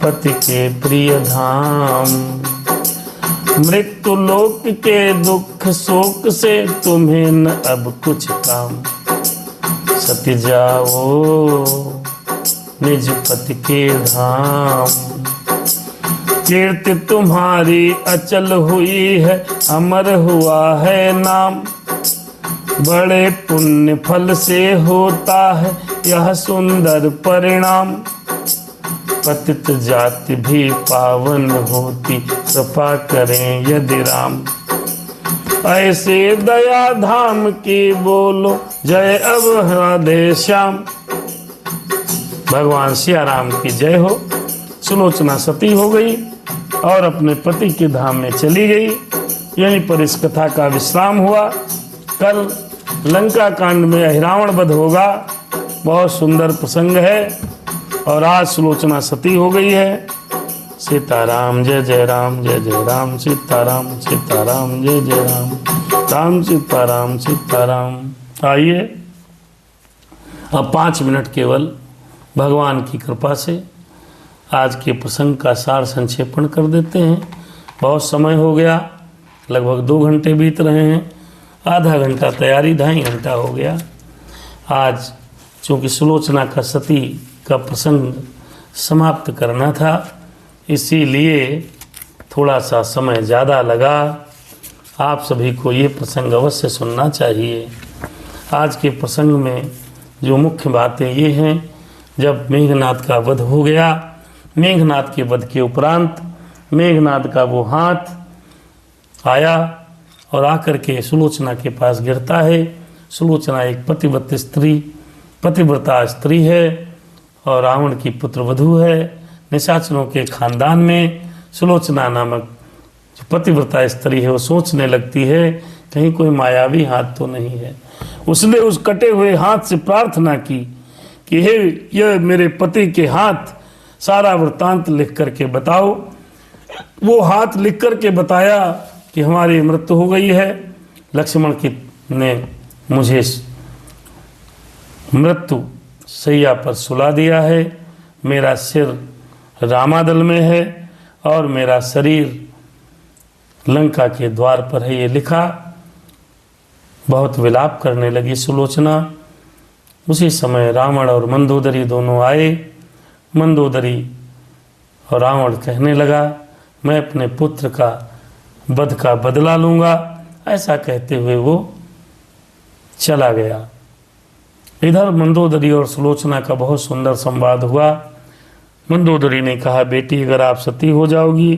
पति के प्रिय धाम। मृत्यु लोक के दुख शोक से तुम्हें न अब कुछ काम। सती जाओ निज पति के धाम। कीर्ति तुम्हारी अचल हुई है, अमर हुआ है नाम। बड़े पुण्य फल से होता है यह सुंदर परिणाम। पतित जाति भी पावन होती, कृपा करें यदि राम। ऐसे दया धाम की बोलो जय अब राधे श्याम। भगवान सिया राम की जय हो। सुलोचना सती हो गई और अपने पति के धाम में चली गई। यहीं पर इस कथा का विश्राम हुआ। कल लंका कांड में अहिरावण वध होगा, बहुत सुंदर प्रसंग है। और आज सुलोचना सती हो गई है। सीताराम जय जय राम, जय जय राम, सीताराम सीताराम, जय जय राम, राम सीताराम सीताराम। आइए अब 5 मिनट केवल भगवान की कृपा से आज के प्रसंग का सार संक्षेपण कर देते हैं। बहुत समय हो गया, लगभग 2 घंटे बीत रहे हैं। आधा घंटा तैयारी, 2.5 घंटा हो गया। आज चूँकि सुलोचना का सती का प्रसंग समाप्त करना था, इसीलिए थोड़ा सा समय ज़्यादा लगा। आप सभी को ये प्रसंग अवश्य सुनना चाहिए। आज के प्रसंग में जो मुख्य बातें ये हैं, जब मेघनाद का वध हो गया, मेघनाद के वध के उपरांत मेघनाद का वो हाथ आया और आकर के सुलोचना के पास गिरता है। सुलोचना एक पतिव्रता स्त्री है और रावण की पुत्र वधू है। निशाचरों के खानदान में सुलोचना नामक जो पतिव्रता स्त्री है वो सोचने लगती है कहीं कोई मायावी हाथ तो नहीं है। उसने उस कटे हुए हाथ से प्रार्थना की कि हे ये मेरे पति के हाथ, सारा वृत्तांत लिख करके बताओ। वो हाथ लिख करके बताया कि हमारी मृत्यु हो गई है, लक्ष्मण ने मुझे मृत्यु सैया पर सुला दिया है, मेरा सिर रामादल में है और मेरा शरीर लंका के द्वार पर है, ये लिखा। बहुत विलाप करने लगी सुलोचना। उसी समय रावण और मंदोदरी दोनों आए। मंदोदरी और रावण कहने लगा मैं अपने पुत्र का वध का बदला लूँगा। ऐसा कहते हुए वो चला गया। इधर मंदोदरी और सुलोचना का बहुत सुंदर संवाद हुआ। मंदोदरी ने कहा बेटी अगर आप सती हो जाओगी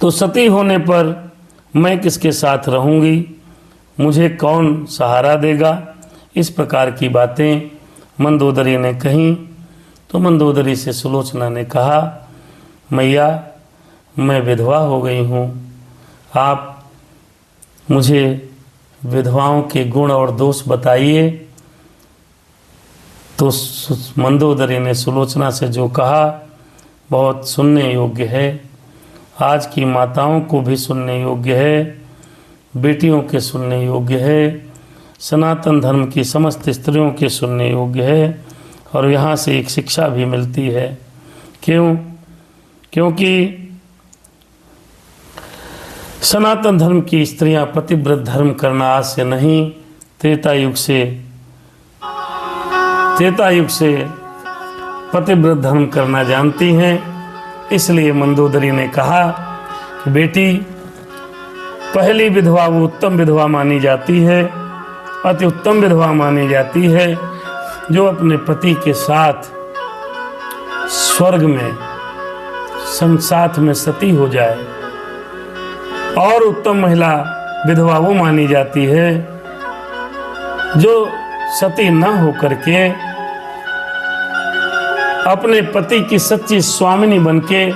तो सती होने पर मैं किसके साथ रहूँगी, मुझे कौन सहारा देगा। इस प्रकार की बातें मंदोदरी ने कहीं तो मंदोदरी से सुलोचना ने कहा मैया मैं विधवा हो गई हूँ, आप मुझे विधवाओं के गुण और दोष बताइए। तो मंदोदरी ने सुलोचना से जो कहा बहुत सुनने योग्य है। आज की माताओं को भी सुनने योग्य है, बेटियों के सुनने योग्य है, सनातन धर्म की समस्त स्त्रियों के सुनने योग्य है। और यहाँ से एक शिक्षा भी मिलती है। क्योंकि सनातन धर्म की स्त्रियां पतिव्रत धर्म करना आज से नहीं, त्रेता युग से पतिव्रत धर्म करना जानती हैं। इसलिए मंदोदरी ने कहा कि बेटी पहली विधवा वो उत्तम विधवा मानी जाती है, अति उत्तम विधवा मानी जाती है जो अपने पति के साथ स्वर्ग में साथ में सती हो जाए। और उत्तम महिला विधवा वो मानी जाती है जो सती न होकर के अपने पति की सच्ची स्वामिनी बनके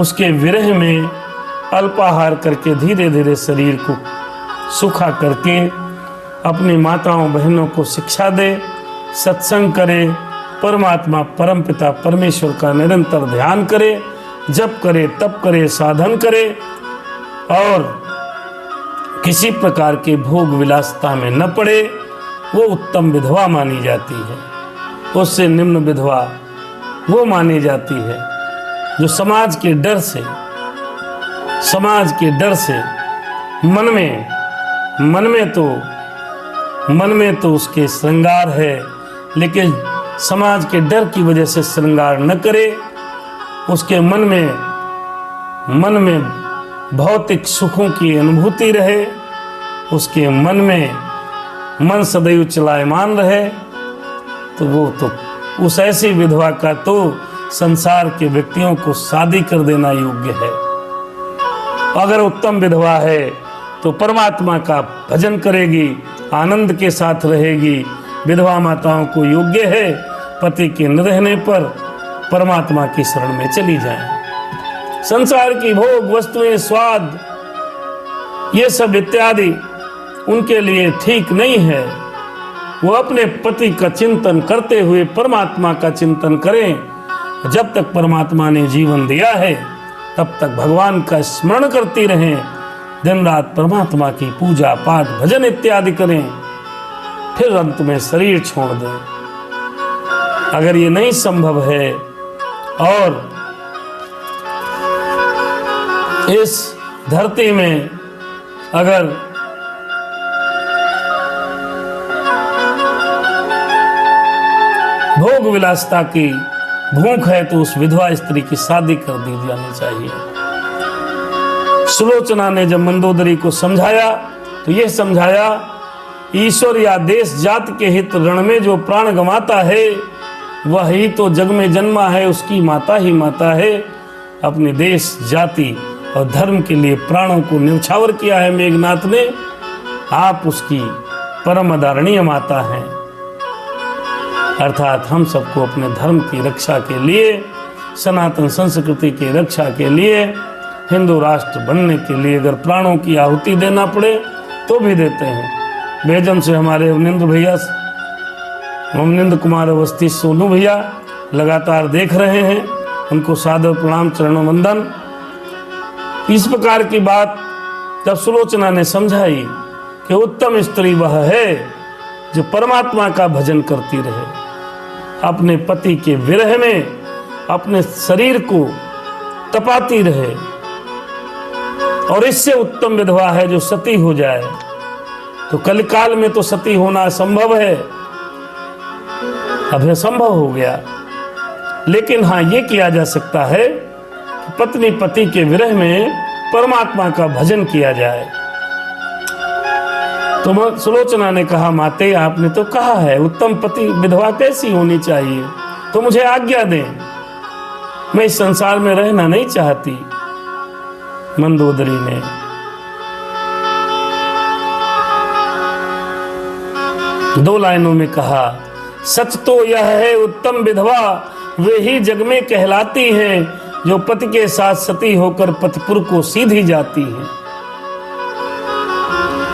उसके विरह में अल्पाहार करके धीरे धीरे शरीर को सूखा करके अपनी माताओं बहनों को शिक्षा दे, सत्संग करे, परमात्मा परमपिता परमेश्वर का निरंतर ध्यान करे, जप करे, तप करे, साधन करे और किसी प्रकार के भोग विलासता में न पड़े, वो उत्तम विधवा मानी जाती है। उससे निम्न विधवा वो मानी जाती है जो समाज के डर से मन में तो उसके श्रृंगार है, लेकिन समाज के डर की वजह से श्रृंगार न करे, उसके मन में भौतिक सुखों की अनुभूति रहे, उसके मन सदैव चलायमान रहे, तो वो तो उस ऐसी विधवा का तो संसार के व्यक्तियों को शादी कर देना योग्य है। अगर उत्तम विधवा है तो परमात्मा का भजन करेगी, आनंद के साथ रहेगी। विधवा माताओं को योग्य है पति के न रहने पर परमात्मा की शरण में चली जाएं। संसार की भोग वस्तुएं, स्वाद, ये सब इत्यादि उनके लिए ठीक नहीं है। वो अपने पति का चिंतन करते हुए परमात्मा का चिंतन करें। जब तक परमात्मा ने जीवन दिया है तब तक भगवान का स्मरण करती रहें, दिन रात परमात्मा की पूजा पाठ भजन इत्यादि करें, फिर अंत में शरीर छोड़ दें। अगर ये नहीं संभव है और इस धरती में अगर भोग विलासता की भूख है तो उस विधवा स्त्री की शादी कर दी जानी चाहिए। सुलोचना ने जब मंदोदरी को समझाया तो यह समझाया, ईश्वर या देश जात के हित रण में जो प्राण गंवाता है वह ही तो जग में जन्मा है, उसकी माता ही माता है। अपने देश जाति और धर्म के लिए प्राणों को न्यौछावर किया है मेघनाथ ने, आप उसकी परम आदरणीय माता हैं। अर्थात हम सबको अपने धर्म की रक्षा के लिए, सनातन संस्कृति की रक्षा के लिए, हिंदू राष्ट्र बनने के लिए अगर प्राणों की आहुति देना पड़े तो भी देते हैं। बेजम से हमारे अवनिंद कुमार अवस्थी सोनू भैया लगातार देख रहे हैं, उनको सादर प्रणाम, चरणों वंदन। इस प्रकार की बात जब सुलोचना ने समझाई कि उत्तम स्त्री वह है जो परमात्मा का भजन करती रहे, अपने पति के विरह में अपने शरीर को तपाती रहे, और इससे उत्तम विधवा है जो सती हो जाए। तो कलिकाल में तो सती होना असंभव है, अब संभव हो गया, लेकिन हाँ ये किया जा सकता है कि पत्नी पति के विरह में परमात्मा का भजन किया जाए। तो सुलोचना ने कहा, माते आपने तो कहा है उत्तम पति विधवा कैसी होनी चाहिए, तो मुझे आज्ञा दें, मैं इस संसार में रहना नहीं चाहती। मंदोदरी ने दो लाइनों में कहा, सच तो यह है उत्तम विधवा वे ही जग में कहलाती हैं जो पति के साथ सती होकर पतिपुर को सीधी जाती हैं।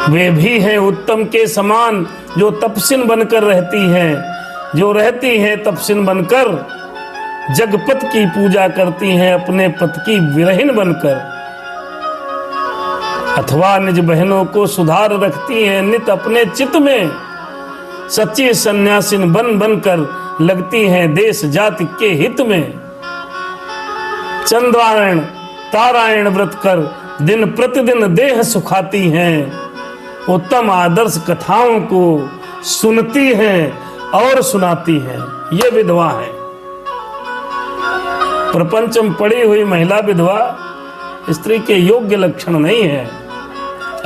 वे भी हैं उत्तम के समान जो तपस्विन बनकर रहती हैं, जो रहती हैं तपस्विन बनकर, जगपत की पूजा करती हैं अपने पति की विरहीन बनकर, अथवा निज बहनों को सुधार रखती हैं नित अपने चित्त में, सच्ची सन्यासिन बन बनकर लगती हैं देश जाति के हित में। चंद्रायण तारायण व्रत कर दिन प्रतिदिन देह सुखाती हैं, उत्तम आदर्श कथाओं को सुनती हैं और सुनाती हैं। ये विधवा है। प्रपंच में पड़ी हुई महिला विधवा स्त्री के योग्य लक्षण नहीं है,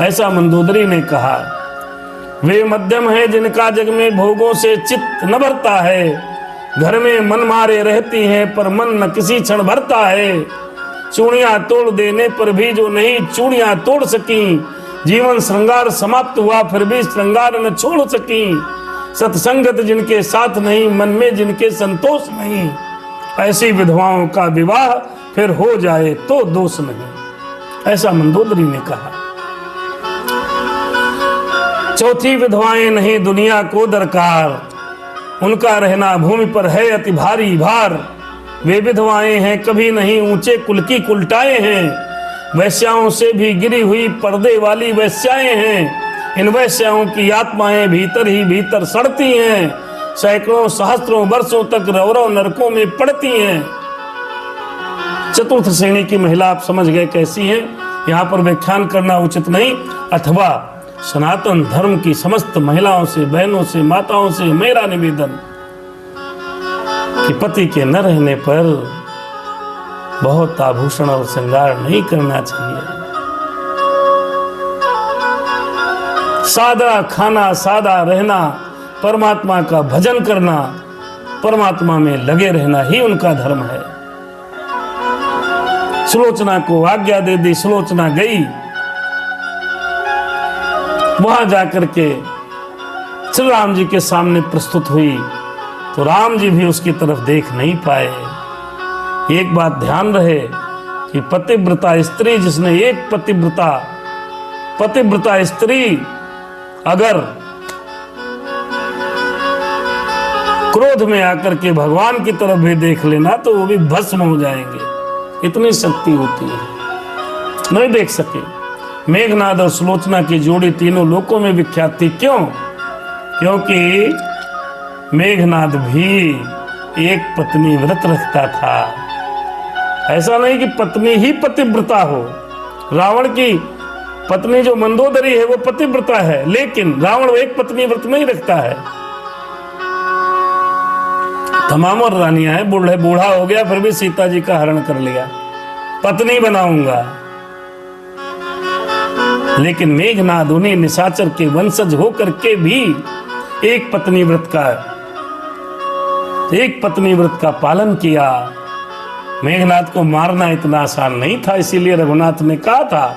ऐसा मंदोदरी ने कहा। वे मध्यम है जिनका जग में भोगों से चित्त न भरता है, घर में मन मारे रहती हैं पर मन न किसी क्षण भरता है। चूड़ियां तोड़ देने पर भी जो नहीं चूड़ियां तोड़ सकी, जीवन श्रृंगार समाप्त हुआ फिर भी श्रृंगार न छोड़ सकी। सत्संगत जिनके साथ नहीं, मन में जिनके संतोष नहीं, ऐसी विधवाओं का विवाह फिर हो जाए तो दोष नहीं, ऐसा मंदोदरी ने कहा। चौथी विधवाएं नहीं दुनिया को दरकार, उनका रहना भूमि पर है अति भारी भार। वे विधवाएं हैं कभी नहीं ऊंचे कुल की कुलटाएं हैं, वैश्याओं से भी गिरी हुई पर्दे वाली वैश्याएं हैं। इन वैश्याओं की आत्माएं भीतर ही भीतर सड़ती हैं, सैकड़ों सहस्त्रों वर्षों तक रौरव नरकों में पड़ती हैं। चतुर्थ श्रेणी की महिला आप समझ गए कैसी है, यहाँ पर व्याख्यान करना उचित नहीं। अथवा सनातन धर्म की समस्त महिलाओं से, बहनों से, माताओं से मेरा निवेदन कि पति के न रहने पर बहुत आभूषण और श्रृंगार नहीं करना चाहिए। सादा खाना, सादा रहना, परमात्मा का भजन करना, परमात्मा में लगे रहना ही उनका धर्म है। सुलोचना को आज्ञा दे दी, सुलोचना गई। वहां जाकर के श्री राम जी के सामने प्रस्तुत हुई तो राम जी भी उसकी तरफ देख नहीं पाए। एक बात ध्यान रहे कि पतिव्रता स्त्री, जिसने एक पतिव्रता स्त्री अगर क्रोध में आकर के भगवान की तरफ भी देख लेना तो वो भी भस्म हो जाएंगे, इतनी शक्ति होती है। नहीं देख सके। मेघनाद और सुलोचना की जोड़ी तीनों लोकों में विख्यात थी। क्यों? क्योंकि मेघनाद भी एक पत्नी व्रत रखता था। ऐसा नहीं कि पत्नी ही पतिव्रता हो। रावण की पत्नी जो मंदोदरी है वो पतिव्रता है, लेकिन रावण एक पत्नी व्रत नहीं रखता है। तमाम और रानियां हैं, बूढ़ा हो गया फिर भी सीता जी का हरण कर लिया, पत्नी बनाऊंगा। लेकिन मेघनाद उन्हीं निशाचर के वंशज होकर के भी एक पत्नी व्रत का पालन किया। मेघनाद को मारना इतना आसान नहीं था, इसीलिए रघुनाथ ने कहा था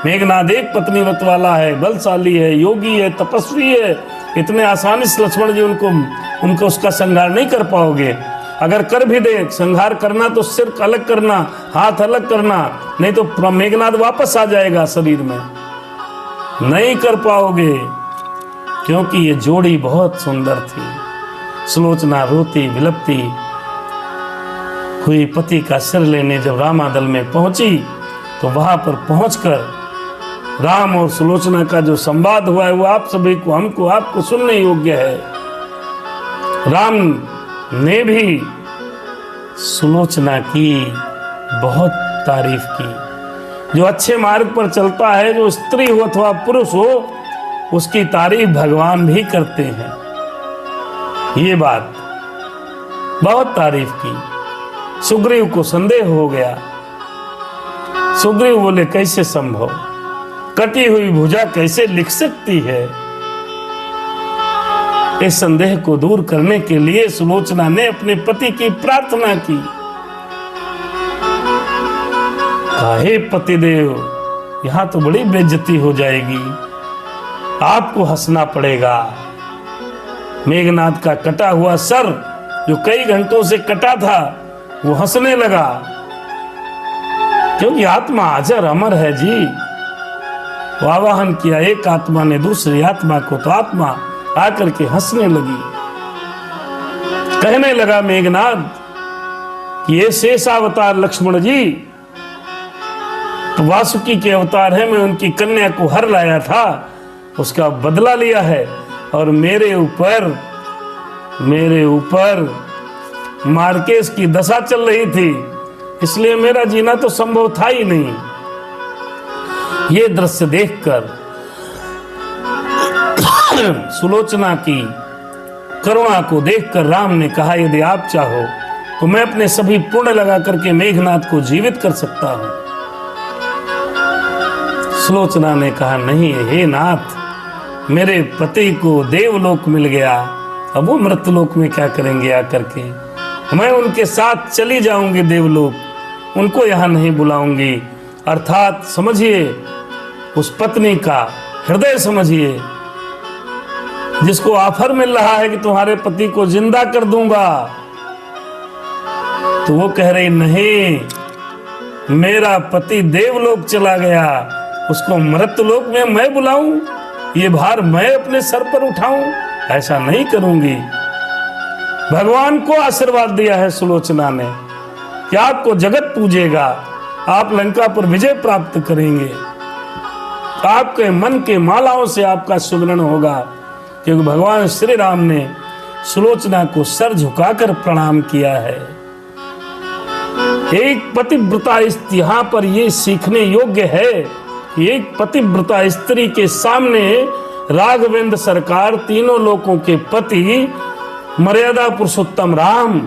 मेघनाद एक पत्नी व्रत वाला है, बलशाली है, योगी है, तपस्वी है। इतने आसानी से लक्ष्मण जी उनको उसका संहार नहीं कर पाओगे। अगर कर भी दे संहार करना तो सिर अलग करना, हाथ अलग करना, नहीं तो मेघनाद वापस आ जाएगा शरीर में। नहीं कर पाओगे, क्योंकि ये जोड़ी बहुत सुंदर थी। सुलोचना रोती विलपती हुई पति का सिर लेने जब रामादल में पहुंची तो वहां पर पहुंचकर राम और सुलोचना का जो संवाद हुआ है वो आप सभी को, हमको, आपको सुनने योग्य है। राम ने भी सुलोचना की बहुत तारीफ की। जो अच्छे मार्ग पर चलता है, जो स्त्री हो अथवा पुरुष हो, उसकी तारीफ भगवान भी करते हैं। ये बात बहुत तारीफ की। सुग्रीव को संदेह हो गया। सुग्रीव बोले कैसे संभव, कटी हुई भुजा कैसे लिख सकती है? इस संदेह को दूर करने के लिए सुलोचना ने अपने पति की प्रार्थना की। हे पतिदेव, यहां तो बड़ी बेइज्जती हो जाएगी, आपको हंसना पड़ेगा। मेघनाद का कटा हुआ सर जो कई घंटों से कटा था वो हंसने लगा, क्योंकि आत्मा अजर अमर है जी। वो आवाहन किया एक आत्मा ने दूसरी आत्मा को, तो आत्मा आकर के हंसने लगी। कहने लगा मेघनाद कि ये शेषावतार लक्ष्मण जी तो वासुकी के अवतार है, मैं उनकी कन्या को हर लाया था, उसका बदला लिया है, और मेरे ऊपर मार्केश की दशा चल रही थी, इसलिए मेरा जीना तो संभव था ही नहीं। ये दृश्य देखकर सुलोचना की करुणा को देखकर राम ने कहा यदि आप चाहो तो मैं अपने सभी पुण्य लगा करके मेघनाद को जीवित कर सकता हूं। सुलोचना ने कहा नहीं, हे नाथ, मेरे पति को देवलोक मिल गया, अब वो मृतलोक में क्या करेंगे आकर के? मैं उनके साथ चली जाऊंगी देवलोक, उनको यहां नहीं बुलाऊंगी। अर्थात समझिए उस पत्नी का हृदय समझिए, जिसको ऑफर मिल रहा है कि तुम्हारे पति को जिंदा कर दूंगा, तो वो कह रही नहीं, मेरा पति देवलोक चला गया, उसको मृतलोक में मैं बुलाऊं, ये भार मैं अपने सर पर उठाऊं? ऐसा नहीं करूंगी। भगवान को आशीर्वाद दिया है सुलोचना ने कि आपको जगत पूजेगा, आप लंका पर विजय प्राप्त करेंगे, आपके मन के मालाओं से आपका सुमिरन होगा, क्योंकि भगवान श्री राम ने सुलोचना को सर झुकाकर प्रणाम किया है। एक पतिव्रता यहाँ पर ये सीखने योग्य है कि एक पतिव्रता स्त्री के सामने राघवेंद्र सरकार, तीनों लोकों के पति, मर्यादा पुरुषोत्तम राम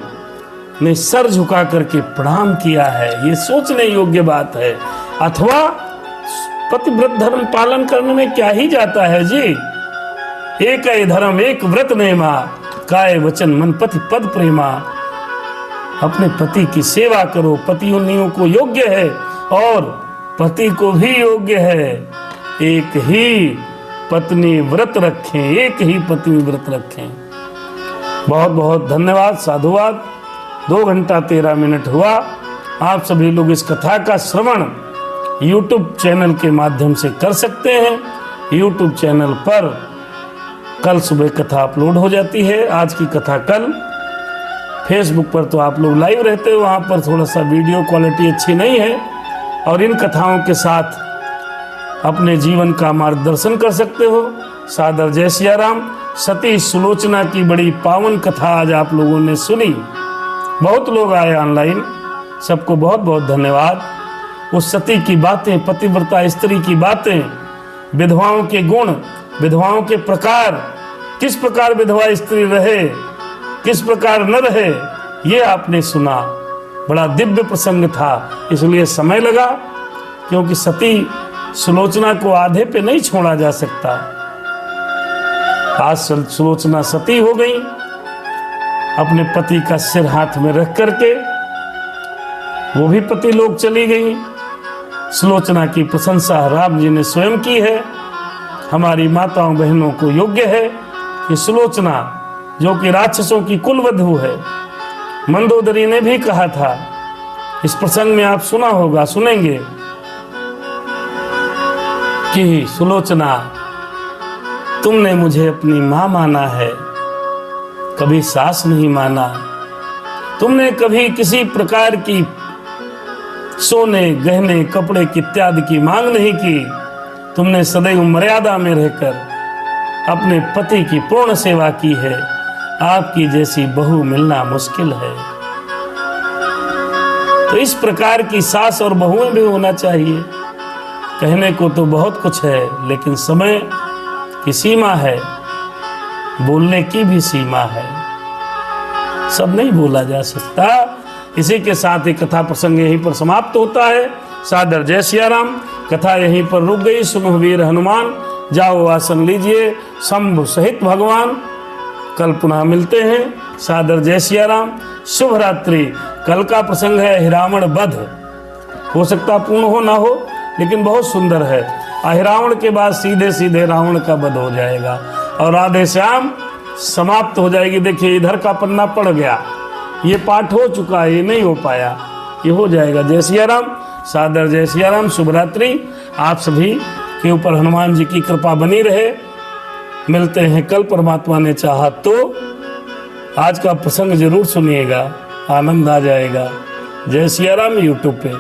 ने सर झुका करके प्रणाम किया है। ये सोचने योग्य बात है। अथवा पतिव्रत धर्म पालन करने में क्या ही जाता है जी। एक ही धर्म एक व्रत नेमा, काय वचन मन पति पद प्रेमा। अपने पति की सेवा करो। पति उन्हीं को योग्य है और पति को भी योग्य है। एक ही पत्नी व्रत रखें, एक ही पत्नी व्रत रखें। बहुत बहुत धन्यवाद, साधुवाद। 2 घंटा 13 मिनट हुआ। आप सभी लोग इस कथा का श्रवण YouTube चैनल के माध्यम से कर सकते हैं। YouTube चैनल पर कल सुबह कथा अपलोड हो जाती है। आज की कथा कल। फेसबुक पर तो आप लोग लाइव रहते हो, वहाँ पर थोड़ा सा वीडियो क्वालिटी अच्छी नहीं है। और इन कथाओं के साथ अपने जीवन का मार्गदर्शन कर सकते हो। सादर जय सिया राम। सती सुलोचना की बड़ी पावन कथा आज आप लोगों ने सुनी। बहुत लोग आए ऑनलाइन, सबको बहुत बहुत धन्यवाद। उस सती की बातें, पतिव्रता स्त्री की बातें, विधवाओं के गुण, विधवाओं के प्रकार, किस प्रकार विधवा स्त्री रहे, किस प्रकार न रहे, ये आपने सुना। बड़ा दिव्य प्रसंग था, इसलिए समय लगा, क्योंकि सती सुलोचना को आधे पे नहीं छोड़ा जा सकता। आज सुलोचना सती हो गई, अपने पति का सिर हाथ में रख करके वो भी पति लोग चली गई। सुलोचना की प्रशंसा राम जी ने स्वयं की है। हमारी माताओं बहनों को योग्य है कि सुलोचना, जो कि राक्षसों की कुलवधू है, मंदोदरी ने भी कहा था, इस प्रसंग में आप सुना होगा, सुनेंगे कि सुलोचना, तुमने मुझे अपनी मां माना है, कभी सास नहीं माना। तुमने कभी किसी प्रकार की सोने, गहने, कपड़े इत्यादि की मांग नहीं की। तुमने सदैव मर्यादा में रहकर अपने पति की पूर्ण सेवा की है। आपकी जैसी बहू मिलना मुश्किल है। तो इस प्रकार की सास और बहुएं भी होना चाहिए। कहने को तो बहुत कुछ है, लेकिन समय की सीमा है, बोलने की भी सीमा है, सब नहीं बोला जा सकता। इसी के साथ ही कथा प्रसंग यहीं पर समाप्त होता है। सादर जय सिया राम। कथा यहीं पर रुक गई। सुनो वीर हनुमान, जाओ आसन लीजिए, शंभु सहित भगवान। कल पुनः मिलते हैं। सादर जय सिया राम। शुभ रात्रि। कल का प्रसंग है अहिरावण वध। हो सकता पूर्ण हो ना हो, लेकिन बहुत सुंदर है। अहिरावण के बाद सीधे सीधे रावण का वध हो जाएगा और राधे श्याम समाप्त हो जाएगी। देखिए, इधर का पन्ना पड़ गया, ये पाठ हो चुका है, ये नहीं हो पाया, ये हो जाएगा। जय सिया राम। सादर जय सिया राम। शुभ रात्रि। आप सभी के ऊपर हनुमान जी की कृपा बनी रहे। मिलते हैं कल, परमात्मा ने चाहा तो। आज का प्रसंग जरूर सुनिएगा, आनंद आ जाएगा। जय सिया राम। यूट्यूब पे